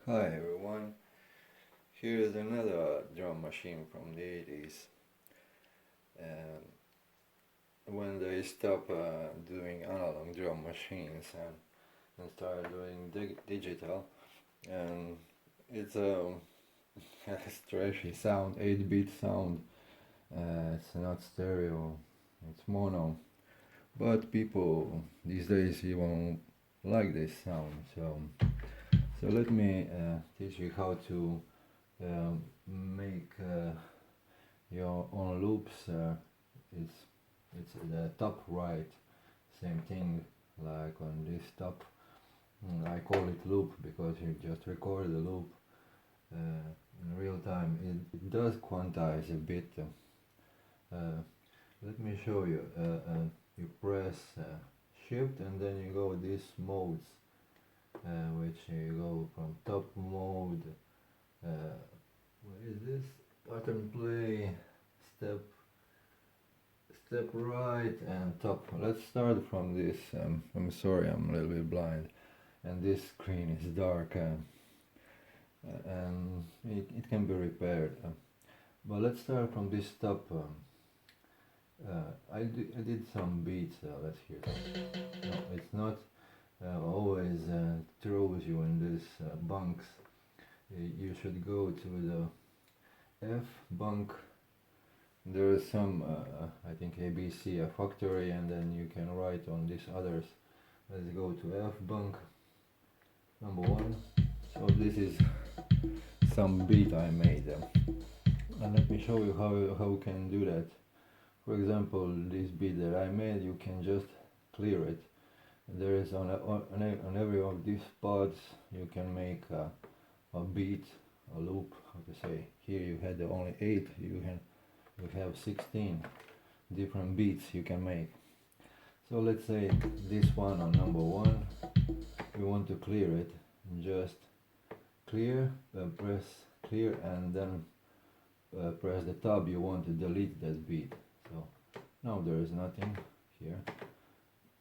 Hi everyone, here is another drum machine from the 80s. When they stopped doing analog drum machines and started doing digital, and it's a trashy sound, 8-bit sound. It's not stereo, it's mono. But people these days even like this sound, so let me teach you how to make your own loops. It's it's the top right, same thing like on this top. I call it loop because you just record the loop in real time. It does quantize a bit. Let me show you. You press shift and then you go these modes, which you go from top mode. What is this? Button play, step right and top. Let's start from this. I'm sorry, I'm a little bit blind, and this screen is dark, and it can be repaired. But let's start from this top. I did some beats. Let's hear. No, it's not always throws you in this bunks. You should go to the F bunk. There is some, I think ABC, a factory, and then you can write on these others. Let's go to F bunk, number 1. So this is some beat I made, and let me show you how you can do that. For example, this beat that I made, you can just clear it. There is on every of these spots you can make a beat, a loop, how to say. Here you had only 8, you have 16 different beats you can make. So let's say this one on number 1, we want to clear it. Just clear, press clear, and then press the tab. You want to delete that beat. So now there is nothing here,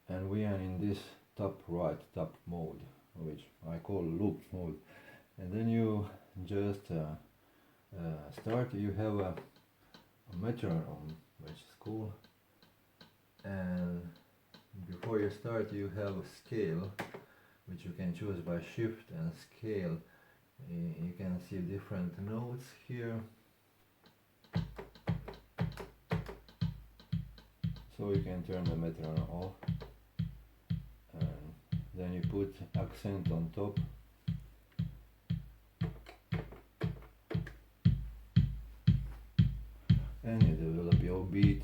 and we are in this top right, top mode, which I call loop mode. And then you just start. You have a metronome, which is cool, and before you start you have a scale, which you can choose by shift and scale. You can see different notes here, so you can turn the metronome off, and then you put accent on top. And you develop your beat.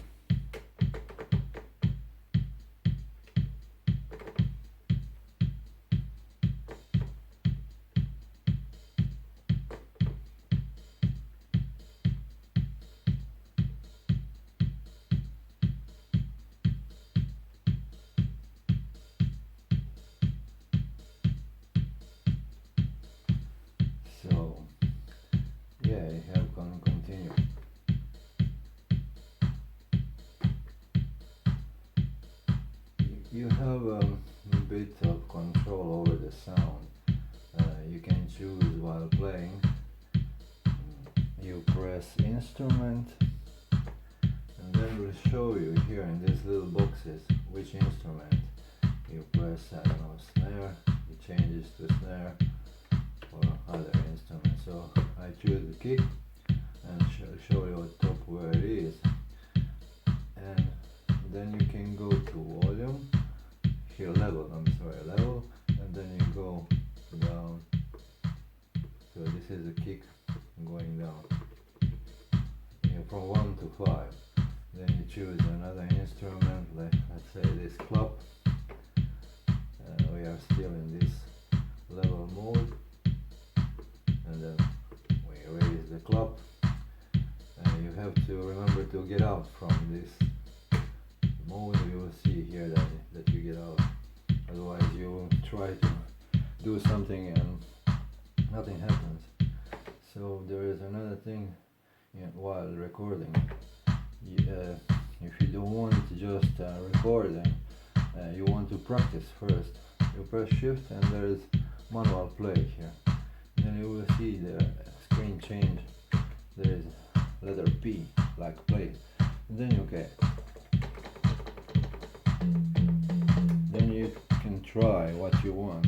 So yeah, you have continue. You have a bit of control over the sound. You can choose while playing. You press instrument, and then we'll show you here in these little boxes which instrument. You press, I don't know, snare, it changes to snare or other instrument. So I choose the kick and show you on top where it is, and then you can go to volume, here level, level, and then you go down. So this is the kick going down, from 1 to 5. Then you choose another instrument, like let's say this clap. We are still in this level mode, and then we raise the clap. You have to remember to get out from this mode. You will see here that you get out, otherwise you will try to do something and nothing happens. So there is another thing, while recording. If you don't want to just record, you want to practice first, you press shift and there is manual play here. Then P, like play. And then you get. Then you can try what you want.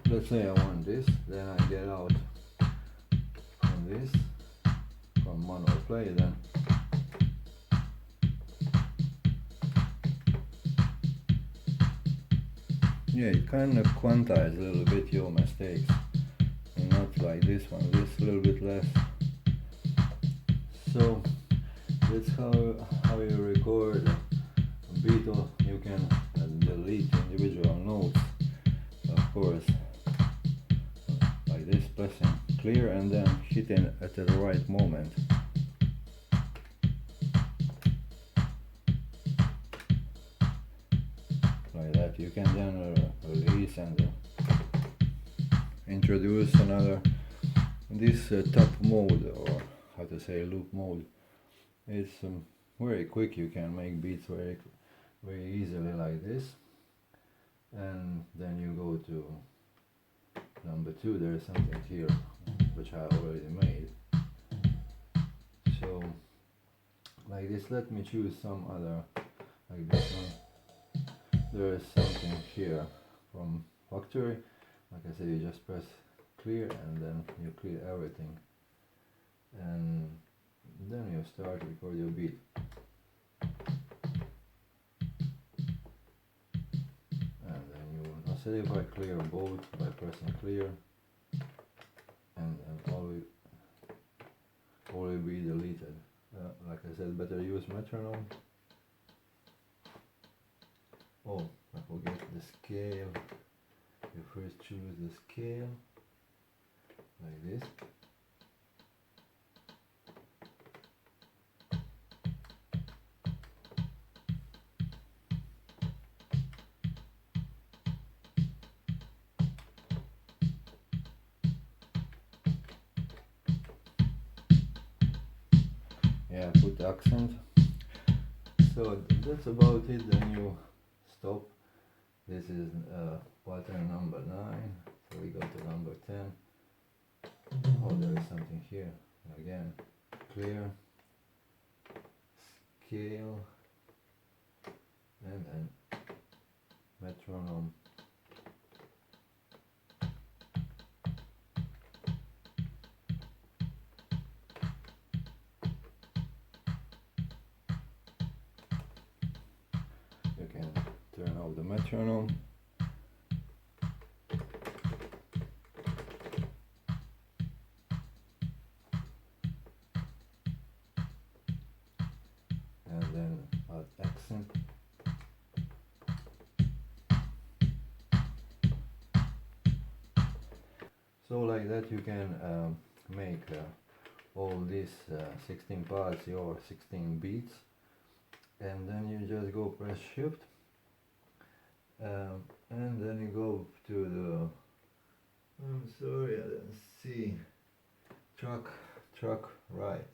Let's say I want this, then I get out from this, from manual play, then yeah, it kind of quantizes a little bit your mistakes, and not like this one, this a little bit less. So that's how you record a beat. Or you can delete individual notes, of course, like this, pressing clear and then hitting at the right moment. Like that. You can then release and introduce another, this top mode, or how to say, loop mode. It's very quick. You can make beats very easily like this. And then you go to number 2. There is something here which I already made. So like this, let me choose some other, like this one. There is something here from factory. Like I said, you just press clear and then you clear everything, and then you start to record your beat. And then you now say if I clear both by pressing clear, and all will be deleted. Like I said, better use metronome. Oh, I forget the scale. You first choose the scale, like this. Yeah, put accent. So that's about it. Then you stop. This is pattern number 9. So we go to number 10. Oh, there is something here. Again, clear, scale, and then metronome. You can turn off the metronome. And then add accent. So like that you can make all these 16 parts your 16 beats, and then you just go press shift, and then you go to the, I'm sorry, I didn't see, track right.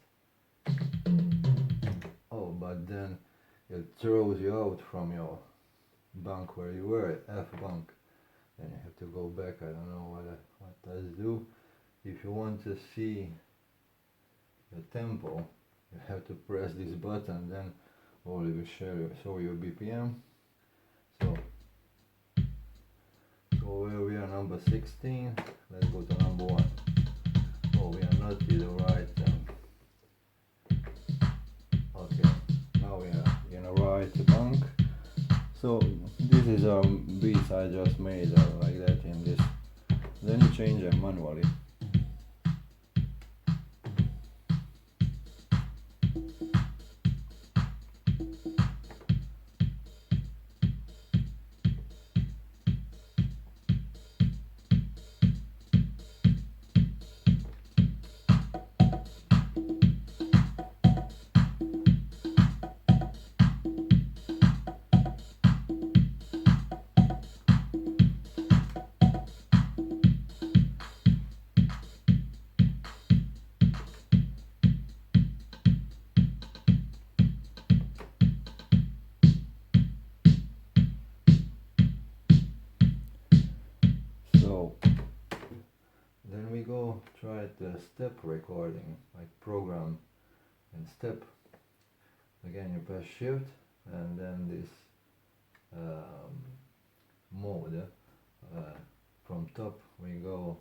Oh, but then it throws you out from your bank where you were at F bank. Then you have to go back. I don't know what does do. If you want to see the tempo, you have to press this button, then only will show you BPM. So where we are number 16, let's go to number 1. Oh, we are not in the right. Okay, now we are in a right bank. So this is beats I just made like that in this. Then you change them manually. Then we go try the step recording, like program and step. Again you press shift and then this mode. From top we go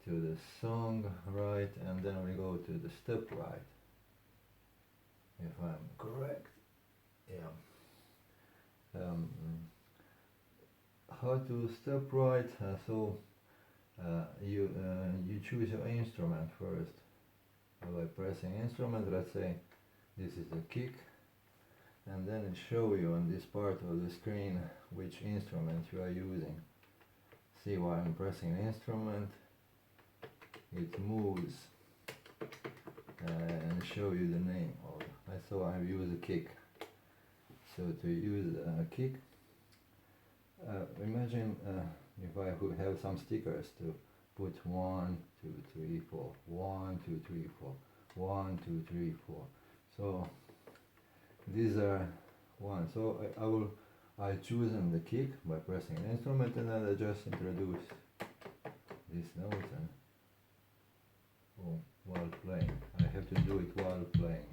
to the song right, and then we go to the step right, if I'm correct. Yeah. How to step right? You choose your instrument first by pressing instrument. Let's say this is a kick, and then it show you on this part of the screen which instrument you are using. See, while I'm pressing an instrument, it moves and show you the name of. So I use a kick. So to use a kick, imagine if I would have some stickers to put 1, 2, 3, 4, 1, 2, 3, 4, 1, 2, 3, 4. So these are one. So I choose the kick by pressing an instrument, and then I just introduce this note and while playing. I have to do it while playing.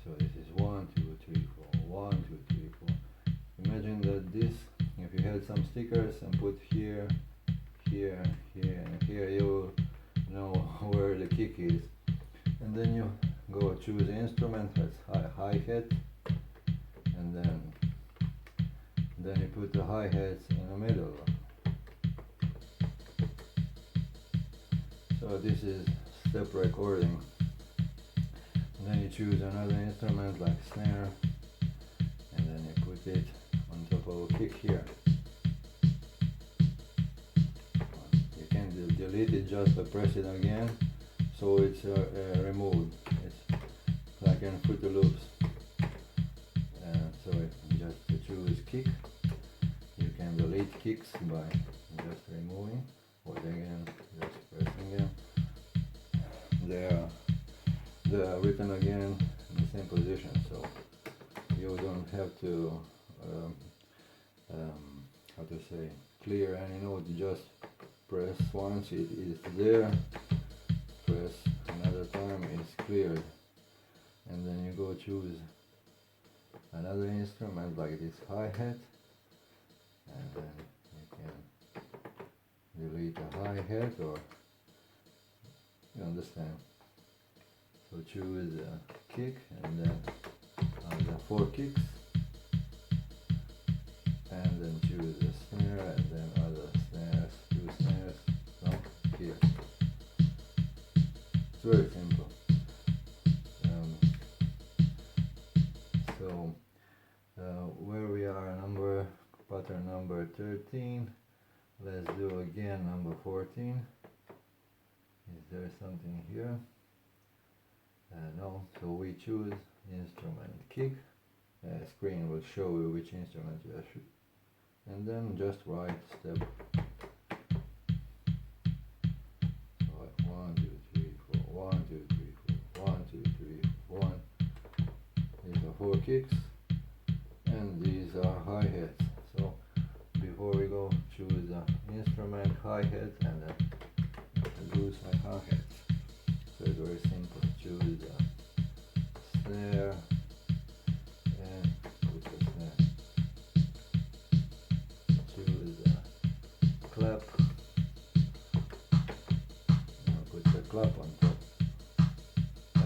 So this is 1, 2, 3, 4, 1, 2, 3, 4. Imagine that this, if you had some stickers and put here, here, here, and here, you will know where the kick is. And then you go choose the instrument, that's hi-hat, and then you put the hi-hats in the middle. So this is step recording. And then you choose another instrument like snare, and then you put it on top of a kick here. You can delete it just by pressing it again, so it's removed. It's like in Fruity Loops. So just choose kick. You can delete kicks by just removing, or again just pressing them. They are written again in the same position, so you don't have to how to say, clear any note. You just press once, it is there, press another time, it's cleared, and then you go choose another instrument like this hi-hat, and then you can delete the hi-hat, or you understand. So choose a kick, and then the 4 kicks, and then choose a snare, and then other snares, 2 snares, no kick. It's very simple. Where we are, pattern number 13. Let's do again number 14. Is there something here? No. So we choose instrument kick. Screen will show you which instrument you should, and then just write step. 1, 2, 3, 4. 1, 2, 3, 4. 1, 2, 3, 1. These are 4 kicks, and these are hi-hats. So before we go, choose the instrument hi-hat, and then introduce my hi-hats. So it's very simple. Choose the snare and put the snare. Choose the clap and put the clap on top.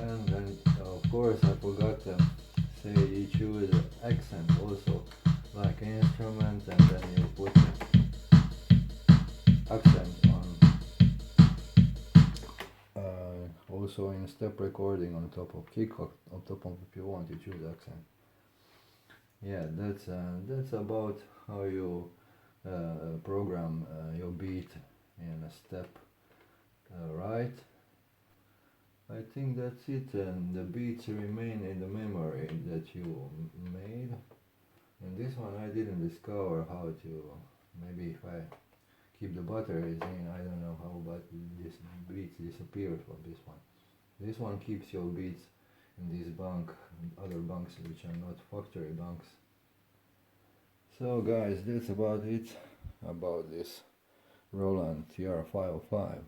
And then of course I forgot to say you choose the accent also, like an instrument, and then you put accent on also in step recording on top of kick, on top of, if you want to choose accent. Yeah, that's about how you program your beat in a step right. I think that's it, and the beats remain in the memory that you made. And this one I didn't discover how to, maybe if I keep the batteries in, I don't know how, but this beats disappear from this one. This one keeps your beats in this bank and other banks which are not factory banks. So guys, that's about it about this Roland TR 505.